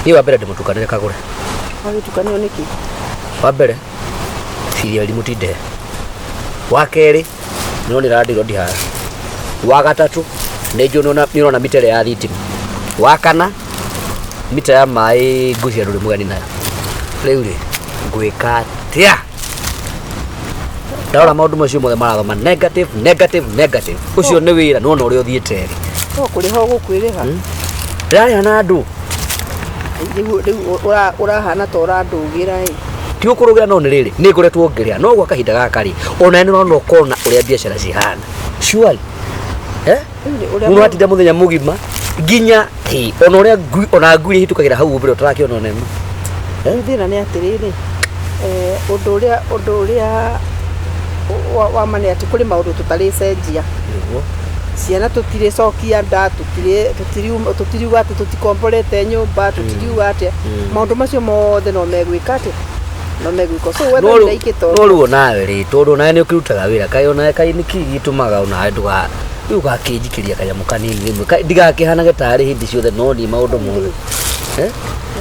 Ni wa mbere ndimutukanire kagure. Agitukanio niki? Wa mbere ciria limutinde. Wa keri no ni radi rodi ha. Wa gatatu ni ona mitere ya thitima. Wa kana mita ya mai ngucia nduri mugani nayo. Riu ri ngwika tia. Ndaura maundu macio mothe marathoma negative. Ucio ni wira nona uri uthiite ri. Kuri ho gukwiriha. Ndari hana andu. Urahana ta urandugira ti ukurugira no ni riri ni ngoretwo ngiria no gwa kahinda gaka ri ona ni no kona uria biashara cihana surely uno atinda muthenya mugima nginya ona uria ona ngui hitukagira hau mbere utarakiona nemo thina ni atiriri undu uria wa mane ati kuri maundu tutari cenjia ciana tutire cokia nda tutiriuga ati tutikomborete nyumba tutiriuga ati maundu macio mothe no megwika ati no megwiko so wewe ndaikito no ruo nawe ri tondu nawe ni ukirutaga wira kai ona kai niki gitumaga ona nduga uga kinjikiria kanyamu kanini rimwe ndigakihanage tari hindi ciothe no ni maundu mothe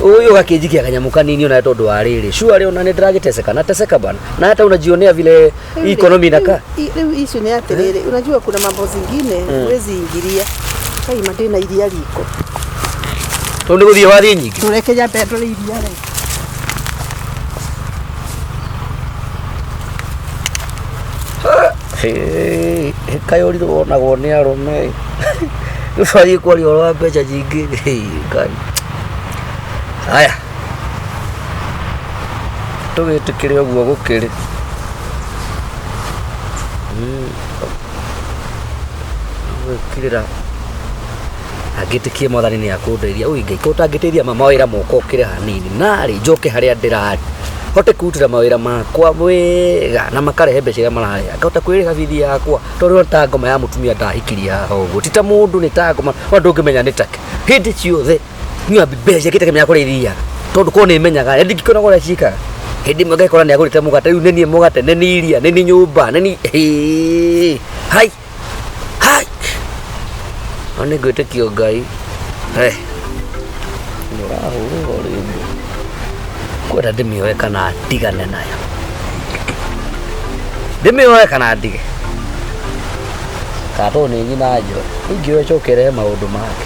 uyu gakinjikia kanyamu kanini ona tondu wa riri sure ona ni ndiragiteseka na teseka bana na hata unajionea vile economy inakaa leo issue ni atiriri unajua kuna mambo zingine huwezi ingilia kai madina iria liko tondu guthie wathi nyingi turekeja petrol iria ri kayo ri wona gone arume ufari kwari oro mbeca nyingi kai haya tugitikire uguo gukiri kirira agitikie mwathani ni akundeithia uinge ikutangiteithia mama wira moko ukire hanini nari njoke haria ndirari hote kutira mawira makwa wega na makarehe mbeca iria mararia ngahota kwirika bithi yakwa tondu ta ngoma ya mutumia ndahikiria hoguo tita mundu ni ta ngoma wandu ngimenya ni take hindi ciothe nyua mbeca kitakemenya kuri iria tondu ko ni menyaga ndikikona gora cika hindi mwega ikora ni agurite mugate riu nini mugate nini iria nini nyumba nini hai one gwite kio ngai kwenda ndimioe kana ndigane nayo ndimioe kana ndige kato ni nyina njo ingioe chokere maundu make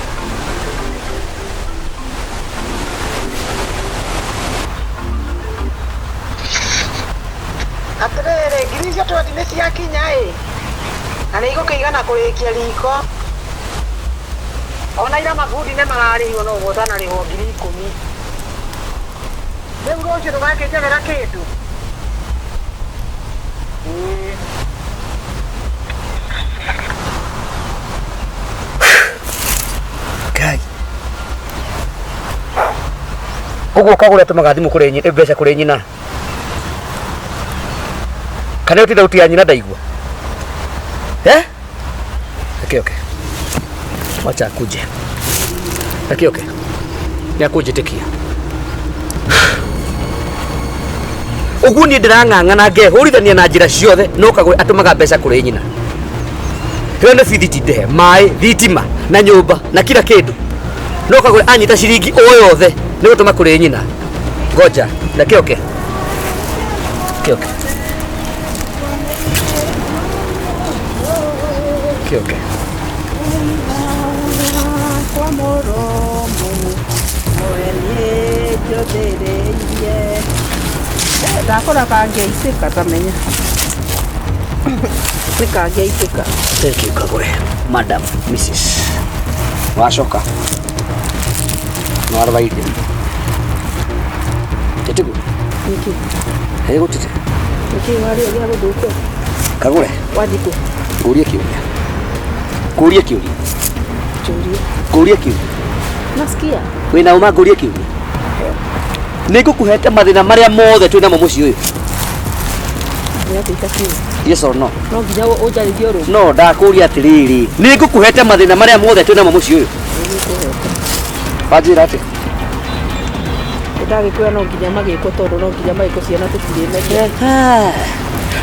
atirere girisha to dinesi ya Kenya ana iko kaigana kurikia riko ona ira magudi ne marari ono gotana ri ho 10,000 Lembro hoje do vai que era quieto. Kai. Ugo kagure tumaga thimu kuri nyina mbeca kuri nyina. Kana utida utia nyina ndaigua. Okay. Wacha kuje. Okay. Ni akuje tekia. Uguni ndirang'ang'ana ngehurithania na njira ciothe no kagwe atumaga mbeca kuri nyina hiyo nĩ bithi tindehe mai thitima na nyumba na kila kindu no kagwe anyita ciringi o yothe nĩ gutuma kuri nyina ngoja ndake okay kwa moromo moenie jodereiye ndakora kangeitĩka tamenya nĩkangeitĩka thank you kagure madam Mrs. Washoka Norvaide tetigu niki hego tete niki wari ya guduko kagure wadiko kuria nasikia wina uma kuria kiuria nikukuhete mathina maria mothe twina mo muci uyu yes or no no nginya ujarithio ru no ndakuria atiriri nikukuhete mathina maria mothe twina mo muci uyu wajira ati ndagikuya no nginya magiko tondu no nginya magiko ciana tutirime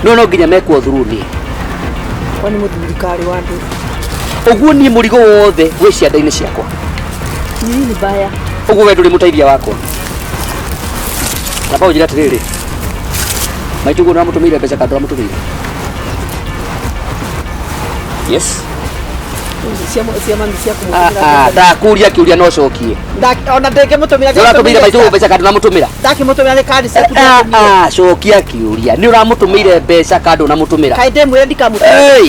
no nginya mekwo thuruni kwani muthirikari wandu uguo ni murigo wothe wi cianda-ini ciakwa nini baya Uguo we nduri muteithia wakwa. Na pa ujira tiriri. Maitugu na mutumire mbeca kando na mutumire. Yes. Ndakuria kiuria no cokie. Ona ndenge mutumira. Uratumire maitugu mbeca kando na mutumira. Ndakimutumira ni kandi ciaku. Cokia kiuria. Ni uramutumire mbeca kando na mutumira. Kaĩ ndĩmwĩre ndikamutumira.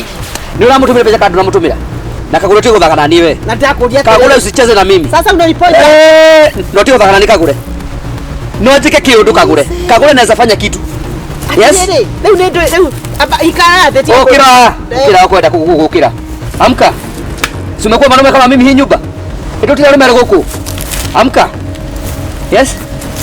Ni uramutumire mbeca kando na mutumira. Na Kagure tio guthaka na niwe. Na ndakuria Kagure usicheze na mimi. Sasa unanipoint. No tio guthaka na ni Kagure. No njike kiundu Kagure. Kagure anaweza fanya kitu. Yes. Leo leo ikara theti. Kira kwenda kugukira. Amka. Si umekuwa mwanaume kama mimi hii nyumba. Ndio tira rumere guku. Amka. Yes.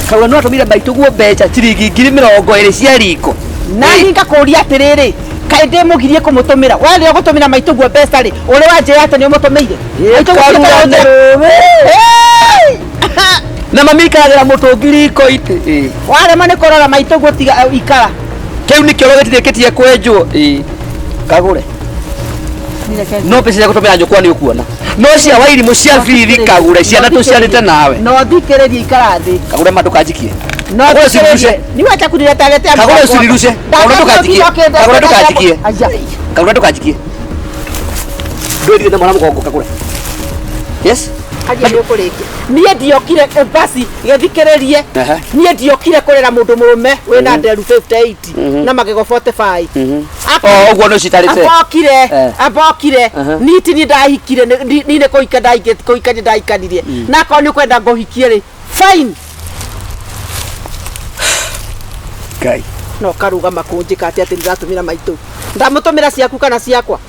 Kagure no atumire baituguo mbeca ciringi 20,000 cia riko. Na ngakuria atiriri. Kaĩ ndĩmũgirie kũmũtũmĩra. Wale ũgũtũmĩra maituguo mbeca rĩ. Ũrĩ wanjĩra atĩ nĩ ũmũtũmĩire. Na mami ikagira mũtũngi riko iti. Warema nĩ kũrora maituguo tiga ikara. Kiu ni kĩoro gĩtirĩkĩtie kwenjwo. Kagure. No pesa ya gũtũmĩra nyũkwa nĩ ũkuona. No cia Wairimu cia bithi Kagure ciana tũciarĩte nawe. No thikĩrĩria ikara thĩ. Kagure madukanjikie. No thikĩrĩria. Ni wacha kunileta letea. Kagure usinirushe. Kagure tukajikie. Kagure tukajikie. Kagure tukajikie. Ndio mwana mgongo Kagure. Yes? Kaje ndio kureke. Niĩ ndiokire basi gĩthikĩrĩrie. Niĩ ndiokire kũrera mũndũ mũrũme wĩna nderu 58 na magego 45. Ũguo no citarĩte. Abokire. Niti ni ndahikire ni kũika ndaikanirie. Na ko nĩ kwenda ngũhikie rĩ. Fine. Kai. No karugama kunjika ati ndiratũmĩra maitũ. Ndamutumira ciaku kana ciakwa.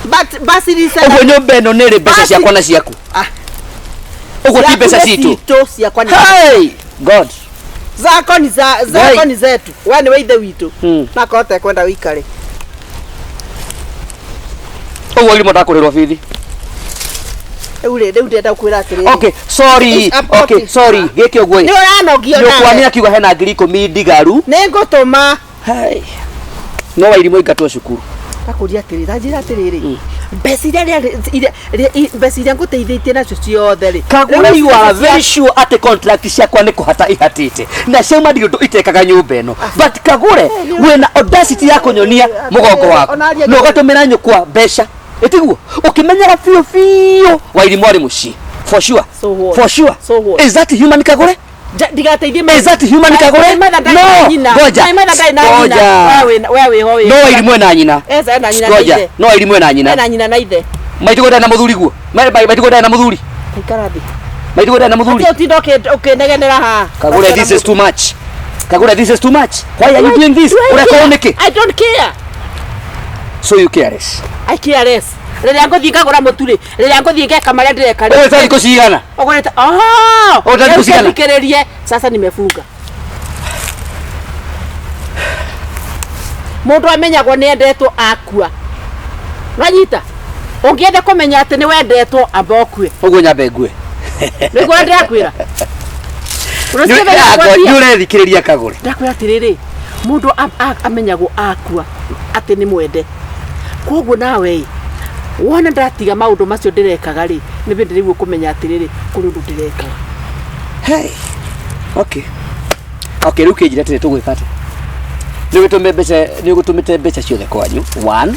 But basi ni sana. Uguo nyumba ĩno nĩ rĩ mbeca ciakwa na ciaku. Uguo ti mbeca citu. Ciakwa ni. Hey! God. Zako ni zetu. Wewe ni weithe witu. Na kote kwenda wikare. Uguo Wairimu ndakurirwo bithi. Rĩu ndenda kwĩra atĩrĩrĩ. Okay, sorry. Gĩkĩ ũguo. Nĩ ũranogio nawe. Nyũkwa nĩ akiuga hena 10,000 ndigaru. Nĩ ngũtũma. Hey. No Wairimu ingatwo cukuru. Akuria atĩrĩrĩ, njĩra atĩrĩrĩ. Mbeca iria ngũteithĩtie nacio ciothe rĩ. Kagure you are very sure ati contract ciakwa nĩ kũhata ihatĩte. Na ciauma ndirũ itekaga nyũmba ĩno. But Kagure wĩna audacity ya kũnyonia mũgongo waku. No ũgatũmĩra nyũkwa mbeca. Etiguo ukimenyera fio Wairimu ari muci for sure. For sure. Is that human Kagure? Ndigateithie Is that human Kagure? No. Goja. Wewe hoye. No Wairimu na nyina. Na nyina. Goja. No Wairimu na nyina. Na nyina na ithe. Maitugo na muthuri guo. Maitugo na muthuri. Ikarathi. Maitugo na muthuri. Ati utindo ukinegenera ha. Kagure this is too much. Kagure this is too much. Why are you doing this? Unakoneke. I don't care. So you careless. I careless. Rĩrĩa ngũthiĩ ngagũra mũtu rĩ, rĩrĩa ngũthiĩ ngeka marĩa ndĩreka rĩ. Wewe tani kusigana. Ogoreta. Utani kusigana. Thikĩrĩrie. Sasa nimefunga. Mũndũ amenyagwo nĩ endetwo akua. Wanyita. Ũngĩenda kũmenya atĩ nĩ wendetwo amba ũkue. Ũguo nyambe ngue. Nĩguo ndĩrakwĩra. Nĩ ũrethikĩrĩria Kagure. Ndakwĩra atĩrĩrĩ, mũndũ amenyagwo akua atĩ nĩ mwende. Koguo nawe wona ndatiga maundu macio ndirekaga ri ni bindi rĩu kũmenya atĩrĩrĩ kũrĩ ũndũ ndirekaga. Hey. Okay, rĩu kĩnjĩra atĩrĩ tũgwĩka atĩ. Nĩ ũgũtũmĩte mbeca ciothe kwanyu. 1.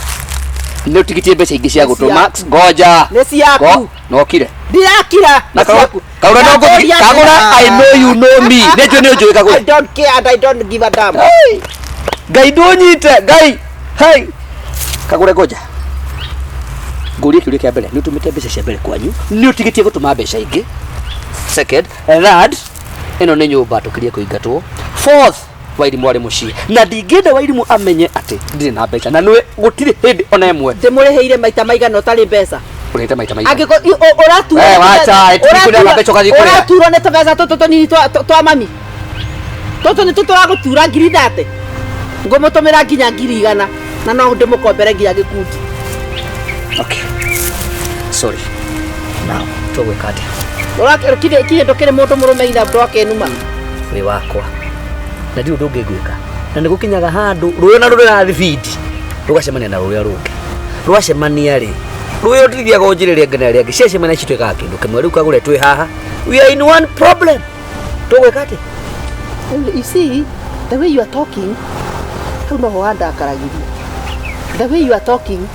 Nĩ ũtigitie mbeca ingĩ cia gũtũma. Goja. Nĩ ciaku. Nokire. Ndirakira. Na ciaku. Kagure I know you know me. Nĩ njũĩ Kagure. I don't care and I don't give a damn. Ngai ndũnyite. Ngai. Hey. Kagure goja. Ngũria kĩũria kĩa mbere, nĩ ũtũmĩte mbeca cia mbere kwanyu, nĩ ũtigitie gũtũma mbeca ingĩ. Second, third, ĩno nĩ nyũmba tũkĩria kũingatwo. Fourth, Wairimu arĩ mũciĩ. Na ndingĩenda Wairimu amenye atĩ ndirĩ na mbeca na nĩ gũtirĩ hĩndĩ ona ĩmwe ndĩmũrĩhĩire maita maigana ũtarĩ mbeca. Ũrĩte maita maigana. Angĩkorwo ũratura. Ũraturwo nĩ tũbeca tũtũ tũnini twa mami. Tũtũ nĩ tũtũragũtura ngiri 30. Ngũmũtũmĩra nginya ngiri 100 na no ndĩmũkombere nginya gĩkundi. Okay. Sorry. Now, tũgwĩka atĩa? Ũrakire ndũkĩrĩ mũndũ mũrũme ina ndwakenuma. Wĩ wakwa. Na ndirĩ ũndũ ũngĩ ngwĩka. Na nĩ gũkinyaga handũ rũĩ na rũrathiĩ bindi. Rũgacemania na rũrĩa rũngĩ. Rwacemania rĩ. Rũĩ ũtithiaga ũnjĩrĩria ngene rĩngĩ. Ciacemania cituĩkaga kĩndũ kĩmwe. Rĩu Kagure twĩ haha. We are in one problem. Tugwekate. You see, the way you are talking, hau no hoanda akaragiria. The way you are talking,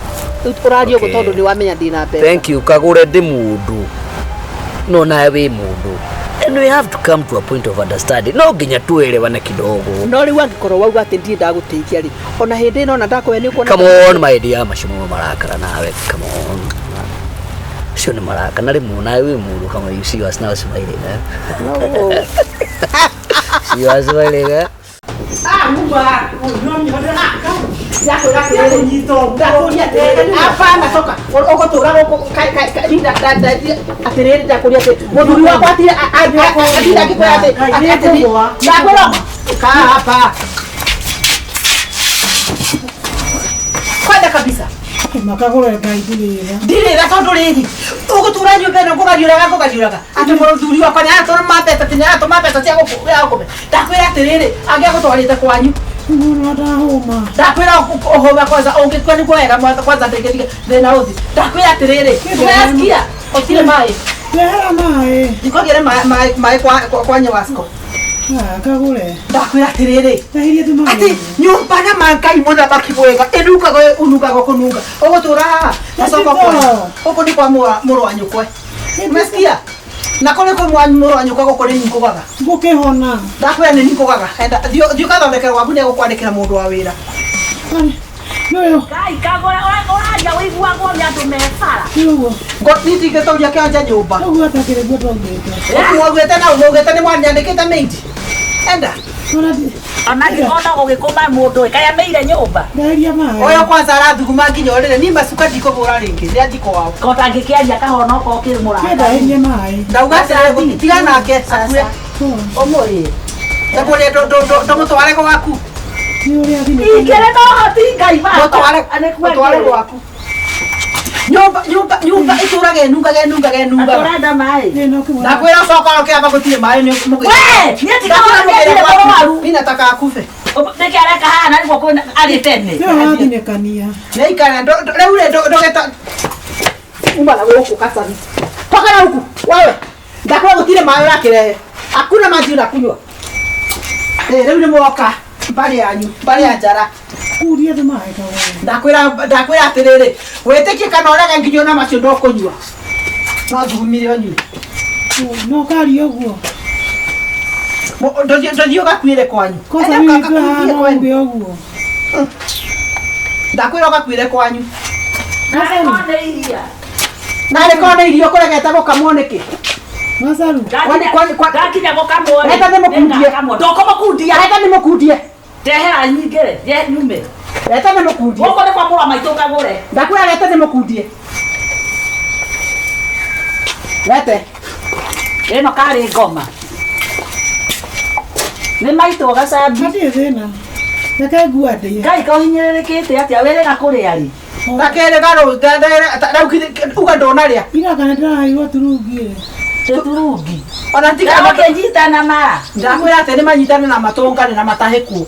urario go tondu ni wamenya ndina mbeca. Thank you. Kagure ndi mundu. No nawe wi mundu. And we have to come to a point of understanding. No nginya tuelewane kidogo. No riu angikorwo wauga ati ndie ndaguteithia ri. Ona hindi no na ndakwe ni kuona. Come on my dear, mashimo marakara nawe. Come on. Sio ni maraka na rimu nawe wi mundu kama you see us now smiling. No. You are smiling. Muba. Hapana toka. Uko tura uko kai linda aterere ndakuria ati muduri wako ati atinda kikwea ati ndakwira ka hapa kwenda kabisa makagora ngaithirira ndirira tondu riri uko tura nyumba no kugariuraga ati muduri wako ni atoro mapeta tinya to mapeta cia gukube ndakwira atiriri angia gutwarite kwanyu homa ndakwira homa kwanza ungikwa ni kwega kwanza ndege thina uthi ndakwira atiriri unasikia otire mai lehera mai nikogere mai kwa nyawasko kagure ndakwira atiriri tahiria tu mai ati nyumba na mankai mona makibwega unuka kununga ugutura na soko kwa uko ni kwa muro wa nyukwe umesikia na kole kwa muro wa nyukwe uko ni nkugaga ngukihona ndakwira ni nkugaga enda dio kathondekera waku ni gukwandikira mundu wa wira yoyo Kai kagora oraja wigua ngombe andu mefara. yoyo niti gitoria kianja nyumba yoyo atakire gwa twangete Mwagwete na mwagwete ni mwanyandikite meidi. Enda. Onagi ona gugikuma mundu kaya meire nyumba. Ndaria mai Oyo kwanza arathuguma nginya orire ni macuka ndikubura ringi ni athiko wao. Kota ngikiaria kahona ko kirmura. ndaria mai Ndauga ati tiga nake akue. Omori. Ndakore ndo mutware gwaku. yuri athini Ikere no hoti ngai ba. Mutware gwaku. Nyumba iturage nunga. Atorenda mai. neno kimwa Nakwira soko ke aba gutire mai ni mugi. We, nieti kama ndio kwa waru. Mimi nataka akufe. Nikere kahana ni kwa ari tene. yo athine kania Nei kana ndo geta. Umba na huko kasani. Toka na huku. Wewe. Ndakwira gutire mai rakirehe. Hakuna maji unakunywa. Leo ni mwoka. Mbali yanyu, mbali ya njara. kuria tu mai kagure Ndakwira atiriri. Weteke kana oraga nginyo na macio ndokunywa. No thumire onyu. no kari oguo Ndio gakwire kwanyu. kosa mimi kwa ngwe oguo Ndakwira gakwire kwanyu. Kone iria. Nare kone irio kuregeta gukamoneke. masaru Ndakinya gukamwo. Reta ni mukundie. Ndoko mukundia. Reta ni mukundie. Tehera nyingere. Je nyume. Reta ni mukundie. Woko ni kwa mura maito kagure. Ndakwira reta ni mukundie. Rete. Eno kari ngoma. Ni maito gacabi. hati thina reke ngua ndie Ngai kauhinyirikite atia were gakuri ari. Takere garo ndaukire uga ndonaria. ira kana ndirahairwo turungire Tuturungi. Ona tika Kama kenjita na ma. ndakwira ati ni manyitane na matongane na matahiku.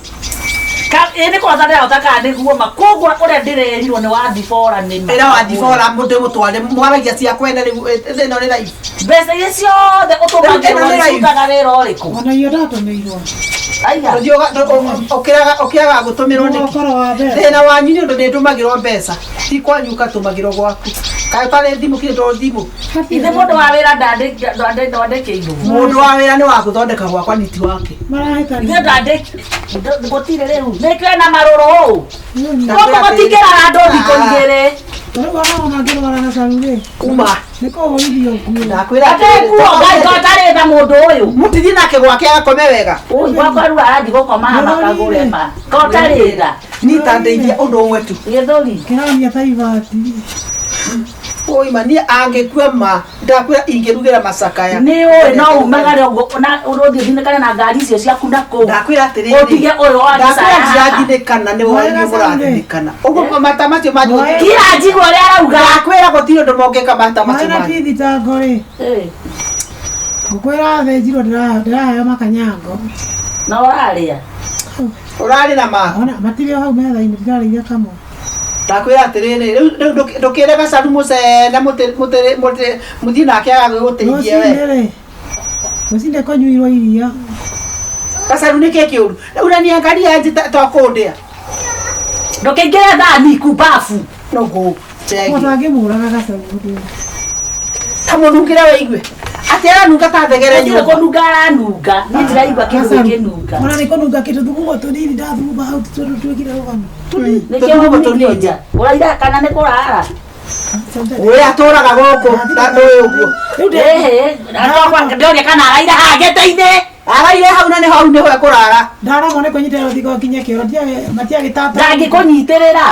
Ini kwa tata utaka niguo makogo ore ndirerirwo ni wa thibora ni ma. Era wa thibora mundu mutware mwaragia cia kwenda riu thina ni rai. Mbeca iria ciothe utumagirwo utaga wira uriku. ona iyo ndatumirwo Aiya. Ndio okiraga gutumirwo niki. okoro wa mbere Thina wanyu ni undu ndumagirwo mbeca. Ti kwanyu katumagirwo gwaku. Kae pale thimu kile ndo thimu. Ithe mundu wa wira ndandike indu. Mundu wa wira ni wa guthondeka gwakwa niti wake. marahitani Ithe ndandike ngotire riu. Nikwe na maruru. Ndakwira Ngoko ati- gotigera andu thiko igiri. wana ngirwara na sarure Uma. niko hoithio kuo Ndakwira Ate kuo ngai gotare na mundu uyu. mutithi nake gwake agakome wega. Uyu gwakwa riu arathi gukoma makagure ma. Gotare tha. Nitandeithia undu umwe tu. Githuri. kirania taivati Oi mani angekua ma ndakwira ingerugira macakaya. Ni oi no umagare na urothi thinikane na ngari icio ciaku na ku. Ndakwira atiriri. Otige uyu wa Ndakwira Kisaya. ndirathirikana ni wanyu murathirikana. Uguo mata macio manyu. Kira njigo ria arauga. Ndakwira gutiri undu mongeka mata macio maina manyu. tithi tangori Eh, ukwira thenjirwo ndiraheo makanyango na oraria. Urari na ma. ona matirĩ o hau metha-inĩ ndirarĩire kamwe Ndakwira atiriri riu ndukire gacaru mucene muthi nake agagiguteithia we. rũcinĩ-rĩ Usinde konyuirwo iria. Gacaru nä kä kä å ru unaniangalia nji twakåndä Ndũkĩingĩre thani kumbafu. no gå Mũndũ angĩmũraga gacaru ndio. ta må nungä re waigue atä aranunga ta thegere Ndio nyå kũnunga aranunga. Nĩ ndĩraigua kĩndũ gĩkĩnunga. Ona nĩ kũnunga kĩndũ thuguma tũnini ndathumba hau twĩkire rũgano. Nĩkĩo mũtumia nja. Ũraira kana nĩ kũrara. we atå raga gå kå ndå å guo Ndĩoria kana araira hangĩte-inĩ. araire hau na nä hau nä ho ekå rara Ndaragwo nĩ kũnyitĩrĩra rũthingo nginya kĩoro matiagĩtata. Ndangĩkũnyitĩrĩra.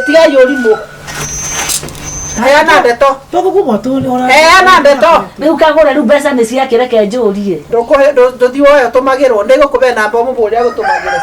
tiga yå rimå heana ndeto Tũthuguma tũ heana ndeto Rĩu kagũre rĩu mbeca nĩ ciakĩreke njũrie. ndå thi woyo tå magä rwo nä gå kå be namba må bå rä a gå tå magä rwo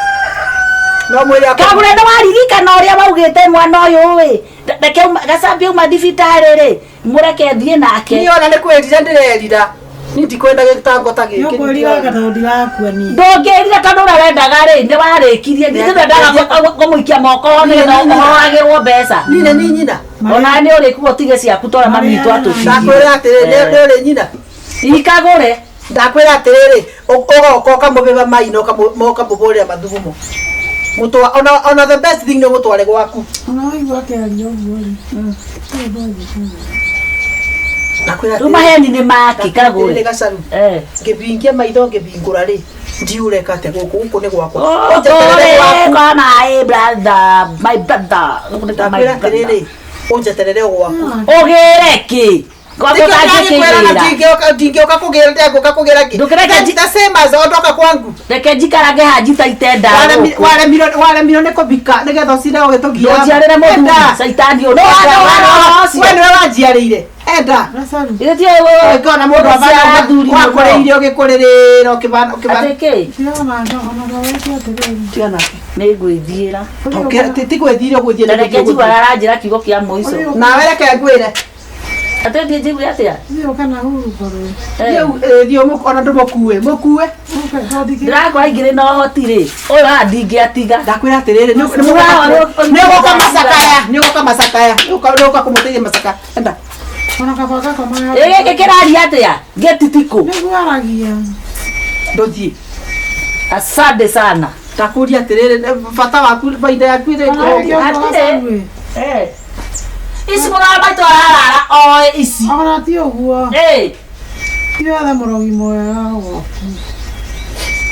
no mwä rä Kagũre nĩ waririkana ũrĩa waugĩte mwana ũyũ ĩ. Reke Gacabi auma thibitarĩ rĩ. Mũreke thiĩ nake. niä ona nä kwä rire ndä rerira nä ndikwenda gä tango ta gä nĩũkwĩriraga tondũ ndirakua niĩ. Ndũngĩrire tondũ ũrĩa wendaga rĩ nĩ warĩkirie nĩ twendaga kũmũikia moko nĩgetha ũhoragĩrwo mbeca. nine nä nyina Ona nĩ ũrĩkuo tige ciaku twara mami witũ atũcirie. ndakwä ra atä rä nä rä nyina Ikagũre. ndakwä ra atä rä rä ågoka å kamå bä ba maina moka må bå rä a mathugumo ona the best thing nä gå tware gwaku Ona waigua akĩaria ũguo rĩ. Rĩu maheni nĩ maki Kagũre. gacaru Eh. ngä bingia maitho ngä bingå ra rä ndiureka atä gå kå gå kå nä gwakwa Ũtũrĩ kona brother my brother. ndakwä ra atä rä rä å njeterere o gwaku Ũgĩre kĩ? ndingä å ka kå gä ra ndengå ka kå gä ra kä ondoka kwangu Reke njikarange hanjita itenda. waremirwo nä kå bika nä getha å cinde å gä tå Ndũnjiarĩre mũthuri caitani ũyũ. we nä we wanjiarä ire enda Gacaru. ngona må ndå wakå rä irie å gä kå rä rä ra Atĩ kĩ? Tirona ona weke atĩrĩrĩ. Nĩ ngwĩthiĩra. ti gwä thire å gå Na reke njigua thiä aranjĩra kiugo kĩa mũico. nawe reke ngwä re Atĩ thiĩ njigua atĩa? Thiĩ kana hurũko rĩ. thiå ona ndå må kuä må kuä Ndĩrakora ingĩrĩ na ũhoti rĩ. Ũyũ haha ndingĩatiga. ndakwä ra atä rä rä nä gå ka macakaya nä gå ka macakaya nä gå ka kå må teithia macaka enda Ona kaba gakoma Gĩkĩ kĩraria atĩa? Gĩtitikũ. nĩguo aragia. ndå thiä Asante sana. ndakå ria atä rä rä bata waku baida yaku Ona rä ndio Gacaru ĩ. Ici mũrara maitũ ararara oĩ ici. Ona ti ũguo. Ti wethe mũrogi mwega gwaku.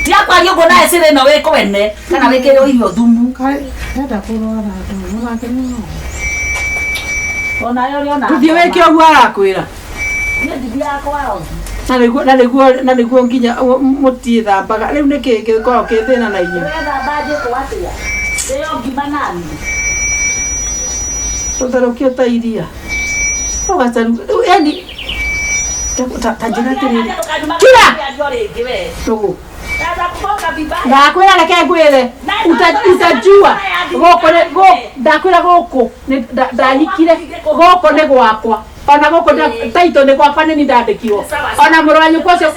Tiakwaria ũguo nawe cirĩ ĩno wĩkwene kana wĩkĩrĩrwo irio thumu. Kaĩ enda kũrwara andũ mũnake nĩ Onayo ũrĩa ona. tå thiä wä ke å guo arakwä ra Niĩ ndithiaga kwao. na nä guo nginya må tiä thambaga rä u nä kä gä korwo kä thä na na inyuä Wetha mbajĩtwo atĩa? Ndĩyo ngima nani. tå therå kie ta iria å gacaru yani ta njä ra atä rä rä tå gå ndakwä ra reke ngwä re utajua ndakwä ra gå kå ndahikire gå kå nä gwakwa ona gå kå taito nä gwakwa nä ni ndandä kirwo ona må rå wanyå cio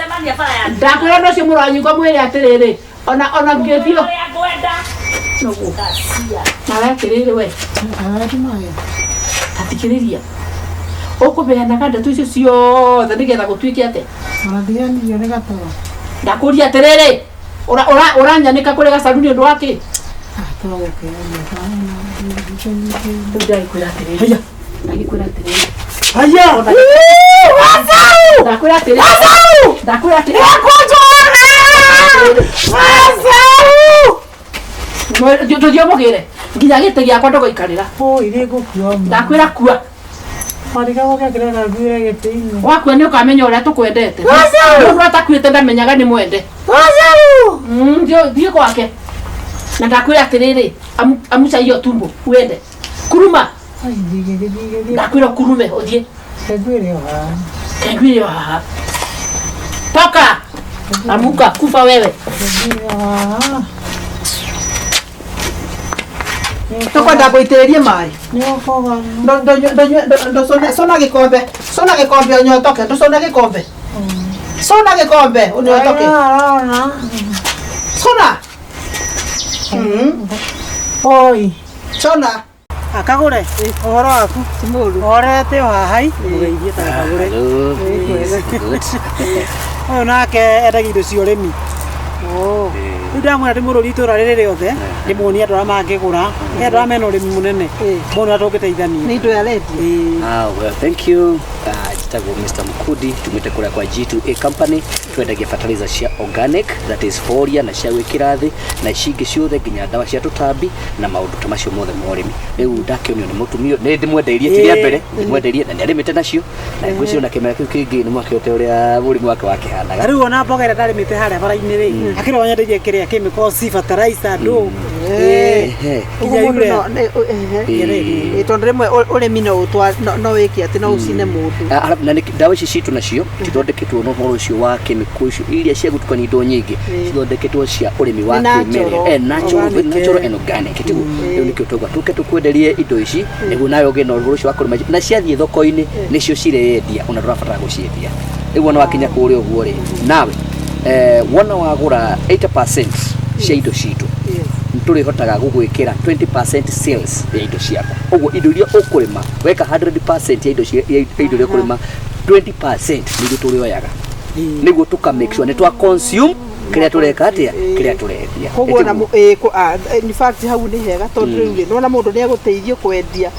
ndakwä ra no cio må rå wanyå mwä re atä rä rä ona ngä thiå nawe atä rä rä we athikä rä ria å kå beanaga ndeto icio ciothe nä getha gå tuä ke atä Ona ndianirio nĩ gatoro. ndakå ria atä rä rä å ranyanä ka kå rä gacaru nä å ndå wa kä ndagäkwä ra atä rä rä ndagäkwä ra atä rä rä ndakwä ra atä rä ndakwä ra atä rä tå thiå må gä re nginya gä tä gä akwa ndågaikarä ra Oi nĩ ngũkua mũno. ndakwä ra kua Marigagwo gakĩrega nguĩre gĩtĩ-inĩ. wakua nä å kamenya å rä a tå kwendete må ndå atakuä te ndamenyaga nĩ mwende thiä gwake na ndakwä ra atä rä rä amuca iyo tumbo wende kuruma Ai ndigĩgĩthigĩthia. ndakwä ra kurume å thiä Ngwĩre o haha. kengwä haha toka amuka kufa wewe Ngwĩre o haha. tåkwenda gå itä rä rie maä Nĩ ũkoga. cona gä kombe å nyotoke ndå cona gä kombe cona gä kombe å nyotoke Arona. cona Oi. cona Akagũre. Ũhoro waku? Ti mũũru. Orete o haha. Mũgeithie ta Kagũre. Oyo nake endagia indo cia ũrĩmi. Rĩu ndamwĩra ndĩ mũrũri itũra rĩrĩ rĩothe ndĩmuonia andũ arĩa mangĩgũra andũ arĩa mena ũrĩmi mũnene mona tũngĩteithania. Nĩ indo ya rendi. Well, thank you. Jitagwo Mr. Mukudi, tumite kũrĩa kwa G2A company twendagia fertilizer cia organic, that is foliar na cia gwĩkĩra thĩ na icingĩ ciothe nginya ndawa cia tũtambi na maũndũ ta macio mothe ma ũrĩmi. Rĩu ndakĩonio nĩ mũtumia nĩ ndĩmwendeirie kĩrĩa mbere ndĩmwendeirie na nĩarĩmĩte nacio na ngwĩciria na kĩmera kĩu kĩngĩ nĩ mwakĩote ũrĩa mũrĩmi wake wakĩhanaga. Rĩu ona mboga ĩrĩa ndarĩmĩte harĩa bara-inĩ rĩ akĩrwo nyendeirie kĩrĩa chemicals fertilizer ndũ tondũ rĩmwe ũrĩmi no wĩke atĩ no ũcine mũndũ. Na ndawa ici citũ nacio tithondeketwo na ũhoro ũcio wa chemical icio iria cia gũtukania indo nyingĩ cithondeketwo cia ũrĩmi wa kĩmerera natural and organic tiguo. Rĩu nĩkĩo tũga tũke tũkwenderie indo ici nĩguo nawe ũgĩe na ũhoro ũcio wa kũrĩma na ciathiĩ thoko-inĩ nĩcio cirendia ona ndũrabatara gũciendia. Rĩu wona wakinya kũrĩa ũguo rĩ nawe wona wagũra 80% cia indo citũ tũrĩhotaga gũgwĩkĩra 20% sales ya indo ciaku. Ũguo indo iria ũkũrĩma weka 100% ya indo iria ũkũrĩma 20% nĩguo tũrĩoyaga nĩguo tũka make sure nĩ twa consume kĩrĩa tũreka atĩa kĩrĩa tũrendia. Koguo na in fact hau nĩ hega tondũ rĩu rĩ nona mũndũ nĩ agũteithio kwendia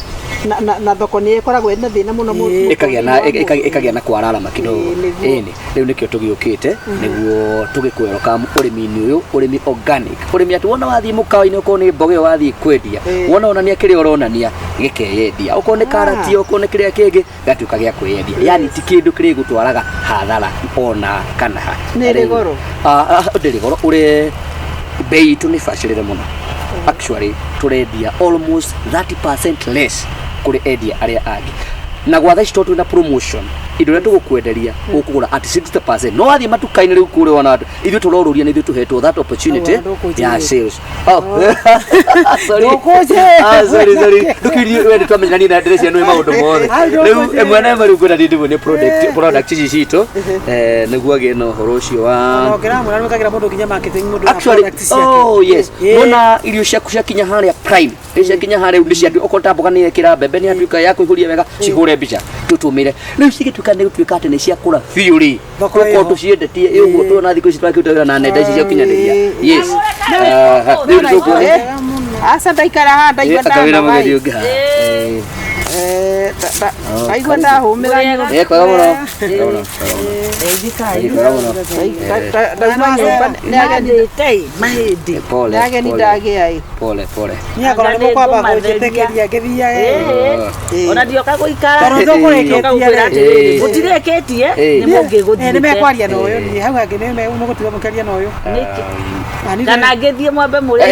na thoko nĩ ĩkoragwo ĩna thĩna mũno mũno ĩkagĩa na kwararama kidogo. Ĩni rĩu nĩkĩo tũgĩũkĩte nĩguo tũgĩkwĩroka ũrĩmi-inĩ ũyũ ũrĩmi organic ũrĩmi atĩ wona wathiĩ mũkawa-inĩ ũkorwo nĩ mboga ĩyo wathiĩ kwendia wona onania kĩrĩa ũronania gĩkeyendia okorwo nĩ karati okorwo nĩ kĩrĩa kĩngĩ gatuĩka gĩa kwĩyendia yani ti kĩndũ kĩrĩ gũtwaraga hathara ona kana ha. Nĩ goro ndĩrĩ goro ũrĩ bei itũ nĩ bacĩrĩre mũno actually tũrendia almost 30% less kuri endia arĩa angĩ na gwa thaici tondũ na promotion indo iria tũgũkwenderia ũkũgũra at 60%. No wathiĩ matuka-inĩ rĩu kũrĩa wana ithuĩ tũrorũria nĩ ithuĩ tũhetwo that opportunity ya sales. Sorry ndũkirie wende twamenyani na address yanũ maũndũ mothe rĩu mwana mari ngwenda ndĩndĩmwe nĩ product ici citũ nĩguo agĩe na ũhoro ũcio wa ngĩramwĩra nĩmekagĩra mũndũ nginya marketing mũndũ actually yes wona irio ciaku ciakinya harĩa prime ciakinya harĩa nĩ ciatu okorwo ta mboga nĩ ekĩra mbembe nĩ atuĩka ya kũihũria wega cihũre mbica tũtũmĩre rĩu cigĩtuĩka nĩ gũtuĩka atĩ nĩ ciakũra biũ-rĩ tũkorwo tũciendetie ũguo tuona thikũ ici twakĩruta wĩra na nenda ici cia ũkinyanĩria yes rĩu nĩ tũkuona aca ndaikara haha ndaigua ndaigua ndahũmĩra kwega mũno nĩ ageni ndagĩa pole niakorwo nĩ mũkwamba gũnjĩtĩkĩria ngĩthiage ona ndioka gũikara tondũ tũkũrĩkĩtie gũtirĩkĩtie nĩ mũngĩgũthiĩ nĩ mekwaria na ũyũ nĩ hau hangĩ nĩ mũgũtiga mũkaria na ũyũ kana ngĩthiĩ mwambe mũrĩ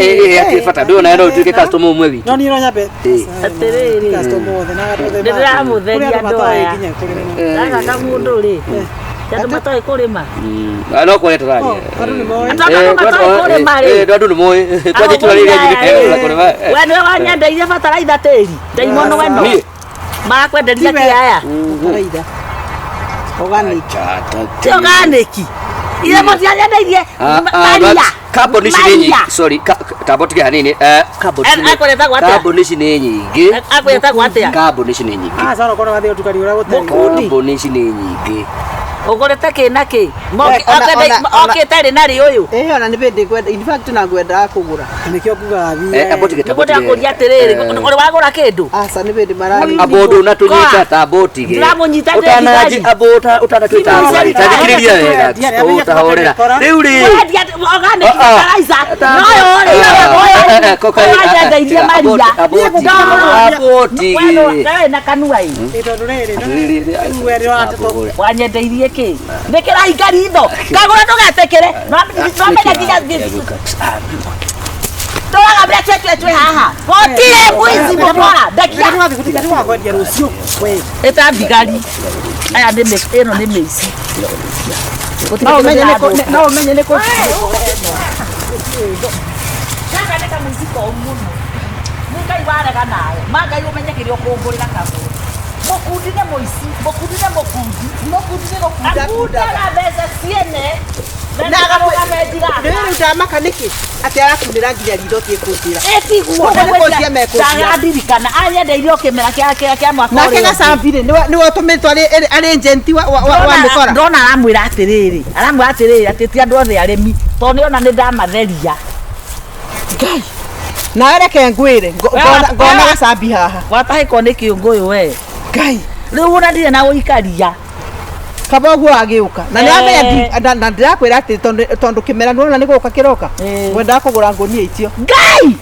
atĩ bata ndũĩ ona no ũtuĩke customer ũmwe witũ no niĩ no nyambe atĩrĩrĩ customer othe na ndĩramũtheria andũ aya ndagaka mũndũ rĩ andũ matoĩ kũrĩma no kũrĩa tũraria andũ nĩ moĩ twanjĩ tũrarĩria nyingĩ kũrĩma we nĩwe wanyendeire bataraitha tĩri ndaimono weno marakwenderia kĩaya organic ile mutianyendeirie maria carbon ici nĩ nyingĩ sorry tambo tige hanini carbon ici nĩ nyingĩ akwetagwo atĩa carbon ici nĩ nyingĩ sana kona wathi utukani ura gutari carbon ici nĩ nyingĩ ũgũrĩte kĩna kĩ okĩte rĩ narĩ ũyũ ona nĩ bĩndĩ kwenda in fact na ngwenda kũgũra nĩkĩo kuga thiĩ nĩngwenda kũria atĩrĩrĩ ũrĩ wagũra kĩndũ aca nĩ bĩndĩ marari abũndũ na tũnyita tambo tige ndĩramũnyita ũtanaji abũta ũtanatwĩta tathikĩrĩria wega ũtahorera rĩu rĩ organic fertilizer noyo rĩ kokoyandeithie maria abũtige wewe na kanua hii ĩtondũ rĩrĩ wewe wanyendeirie kĩ nĩkĩrai ngaritho kagũra ndũgetĩkĩre nomenya nginya tũraga mbere twĩ haha gũtirĩ mwizi mũbora ndakia kwendia rũciũ ĩta thigari aya ĩno nĩ mĩici no ũmenye nĩ kũ kaka nĩ kamũici kũu mũno ngai warega nawe mangai ũmenye kĩrĩa ũkũngũrĩra kagũra mũkundi nĩ mũici mũkundi nĩ gũkunda mbeca ciene na Ndio utamaka niki ati arakunira nginya ritho tie kundira. Etiguo ndadirikana anyendeirie okimera kia mwaka na kega sambire ni wotumitwo ari agent wa mikora. Ndona aramwira atiriri ati ti andu othe arimi to ni ona ni ndamatheria. Ngai na reke ngwire ngona gasambi haha watahiko ni kiunguyu we Ngai riu una ndire na uikaria kaba guo agiuka na ni amenya na ndirakwira ati tondu kimera nona ni guka kiroka wenda kugura ngunia icio Ngai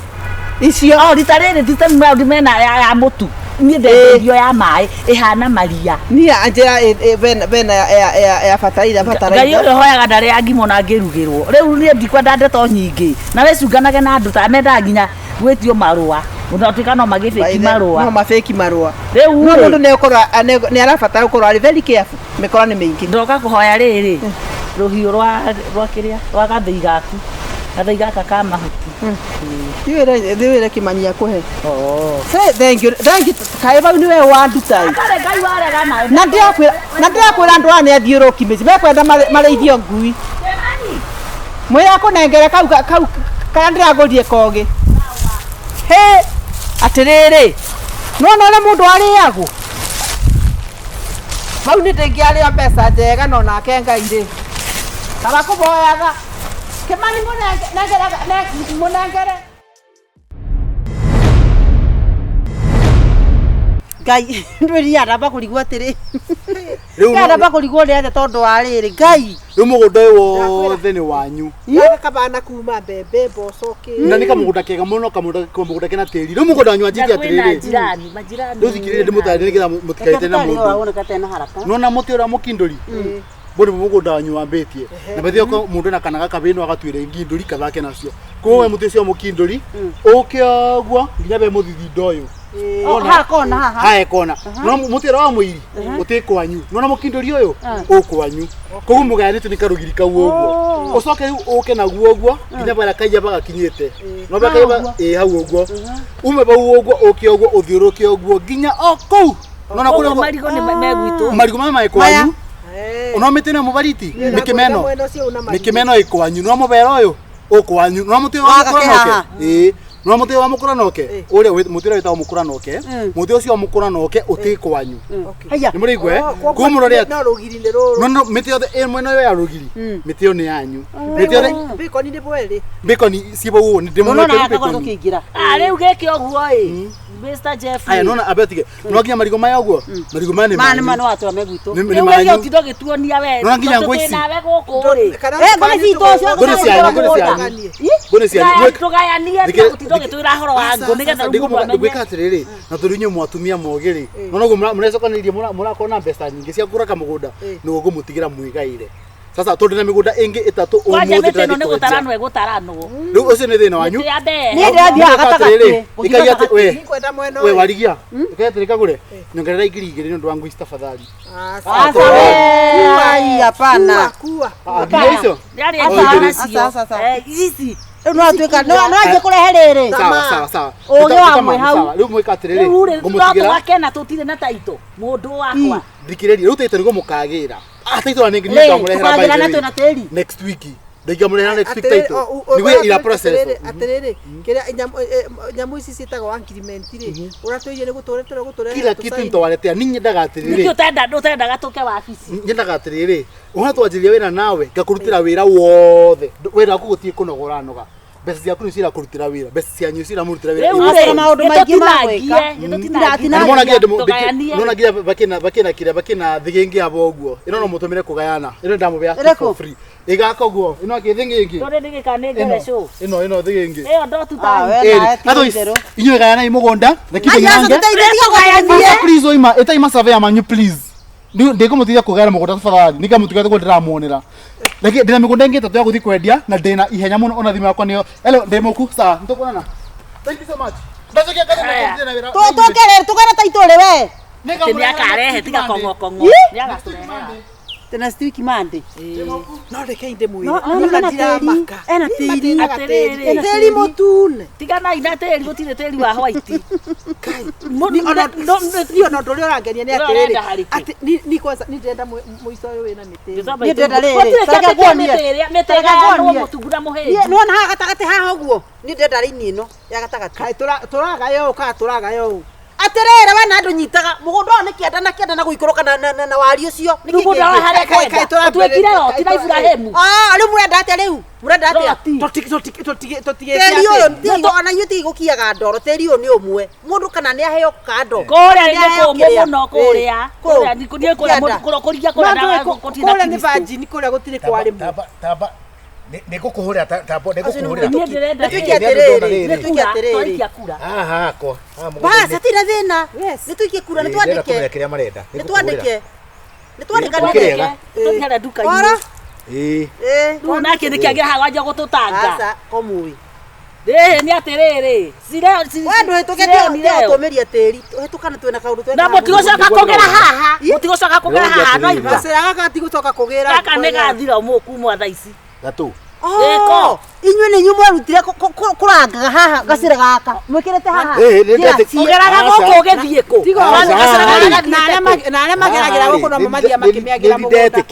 icio ritariri titemaundi mena ya mutu ni ndenderio ya mai ihana maria ni anjira bena ya fataiza Ngai uyu hoyaga ndari ya ngimo na ngirugirwo riu ni ndikwenda ndeto nyingi na we cunganage na andu ta menda nginya gwetio marua unatika no magifeki marua no mafeki marua riu mundu ne ukorwa ni arabatara ukorwa ari very careful mikora ni mingi ndoka kuhoya riri ruhiu rwa kiria rwa gathei gaku gathei gaka ka mahuti Ndiwire kimanyia kuhe. Thank you. Kai bau niwe wandutai. Kare Ngai warega nae. Na ndirakwira andu ane athiuruki mici. Mekwenda mareithio ngui. Mwira kunengere kau kana ndiragurire kogi. He atiriri. Nona ole mundu ariagu. Bau ni ndingiaria mbeca njega no nake Ngai ri. Kaba kuboyaga. Kimani munengere. Ngai ndwiri araba kurigwo atiri araba kurigwo ri tondu wa riri Ngai riu mugunda wothe ni wanyu yaga kabana kuma mbembe mboco ki na ni kamugunda kega muno kamugunda kena tiri riu mugunda wanyu anjiki atiriri majirani riu thikirire ndimutari nigetha mutikaite na mundu nona muti ura mukinduri bodi mugunda wanyu wambitie na bethio ko mundu na kana gakabino agatwire nginduri kathake nacio kowe muti cio mukinduri ukiagwa nginya be muthithi ndoyo ha kona no mutira wa muiri utikwanyu nona mukinduri uyu ukwanyu koguo mugayanitwe ni karugiri kau uguo ucoke riu uke naguo uguo nginya bara kaija bagakinyite no bakaiba hau uguo ume bau uguo uke uguo uthiuruke uguo nginya kou nona kule marigo ni megwitu marigo mama ikwanyu no mitene mubariti mikimeno ikwanyu no mubera uyu ukwanyu no mutira wa mukura no muti wa mukura noke uri mutira wita mukura noke muti ucio mukura noke utikwanyu haya ni muri gwe kumurore no rugiri ni ruru no miti yothe mwena yo ya rugiri miti yo ni yanyu miti yothe bikoni ni bweli bikoni sibo wo ni demo no na akagwa tukingira riu geke oguo Mr Jeff aya nona abetige no nginya marigo maya oguo marigo mane mane watu amegwitu ni wewe utindo gituonia we no nginya ngwisi nawe guku ri ngone cito cio ngone cia tugayanie utindo gitwira horo wa ngo nigetha rumu amenye gwika atiriri na turinyo mwatumia mogiri no go murecokanirie murakona mbeca nyingi cia kura kamugunda no go mutigira mwigaire sasa tondu na migunda ingi itatu umuthi ndani no gutaranwe gutaranwo riu ucio ni thina wanyu ni ndia gatagatire ikai ati we warigia ikai ati kagure nyongerera igiri igiri ndu wangu istafadhali ai hapana ndio hizo yari sasa hizi no atuika no aje kurehe riri sawa uge wa mwe hau riu mwika atiriri ngumutigira wakena tutire na taito mundu wakwa ndikireri riu taito nigo mukagira taito ni ngiri ngamurehera by next week ndiga murehera next week taito niwe ira process atiriri kira nyamu ici citagwo agreement ri uratuirie ni gutore kila kitu ntwaletea ninyi ndaga atiriri ndio utenda gatuke wabici nyendaga atiriri uhatwanjiria wira nawe ngakurutira wira wothe wira kugutie kunogora noga mbeca ciaku ni cira kurutira wira mbeca cianyu cira murutira wira maundu maingi magwika nona ngia bakina thigingi abo uguo ino no mutumire kugayana ino ndamubea for free igaka uguo ino akithingi ingi ndore ndigikanengere show ino thigingi iyo ndo tutani atho inyo gayana imugunda lakini nyange please oima etaima savea manyu please ndiko mutithia kugayana mugunda tafadhali nika mutigate ko ndiramuonera lakini ndina migunda ingi tatu ya guthi kwendia na ndina ihenya muno ona thima yakwa niyo hello ndemoku sawa ntukonana thank you so much ndazokia kana na wira tukere taito ri we ni akarehe tiga kongo Tena stiki mande. No reke inde mwire. No na tĩri. Ena tĩri. Tĩri mũtune. Tigana ina tĩri gũtirĩ tĩri wa white. Ndio no ndũrĩa ũrangenia nĩ Ũrenda atĩrĩrĩ. harĩkũ? Atĩ ni kwanza ni ndenda mũico ũyũ wĩna mĩtĩ. Ni ndenda rĩrĩ. Taka kuonia. Mĩtĩ ya mũtungura mũhĩndi. Nĩ wona haha gatagatĩ haha ũguo. Ni ndenda raini ĩno ya gatagatĩ. Kaĩ tũragayo ka tũragayo. Atĩrĩrĩ we na andũ nyitaga mũgũnda ũyũ nĩ kĩenda na gũikũrũka na wari ũcio. Mũgũnda wa harĩa kwenda. Twekire Loti na Ibrahimu. Rĩu mũrenda atĩa rĩu? Mũrenda atĩa? Tĩri ũyũ ona inyuĩ tigũkiaga ndoro, tĩri ũyũ nĩ ũmwe. Mũndũ kana nĩ aheo kando. Kũrĩa nĩ kũmũ mũno kũrĩa. Kũrĩa nĩ kũrĩa kũrĩa nĩ vanjini kũrĩa gũtirĩ kwarĩmwo. Tamba nĩngũkũhũrĩra tambo nĩngũkũhũrĩra. Nĩtũikia atĩrĩrĩ. Haha ko. Basa tira thĩna. Nĩtũikie kura Kũmenya nĩtwandĩke. kĩrĩa marenda. Nĩtwandĩke. Nĩtwandĩka Nĩkĩrega. Tũkĩra duka-inĩ. Ora. Rĩu nake nĩ kĩagĩra haha wanja gũtũtanga. Asa komui. Nĩ atĩrĩrĩ. Wendo hĩtũkĩte ũtũmĩria tĩri. Hĩtũkana twĩna kaũndũ twenda. Na mũtigũcoka kũgera haha. Mũtigũcoka kũgera haha no iva. Gacĩra gaka tigũcoka kũgĩra. Gaka nĩ gathira mũkumwa thaa ici. Gatũ. Ĩko. Inyuĩ nĩ inyuĩ mwerutire kũrangaga haha gacĩra gaka. Mwĩkĩrĩte haha. Ũgeraga gũkũ ũgĩthiĩ kũ? Na arĩa mageragĩra gũkũ no mamathia makĩmĩagĩra mũgũnda.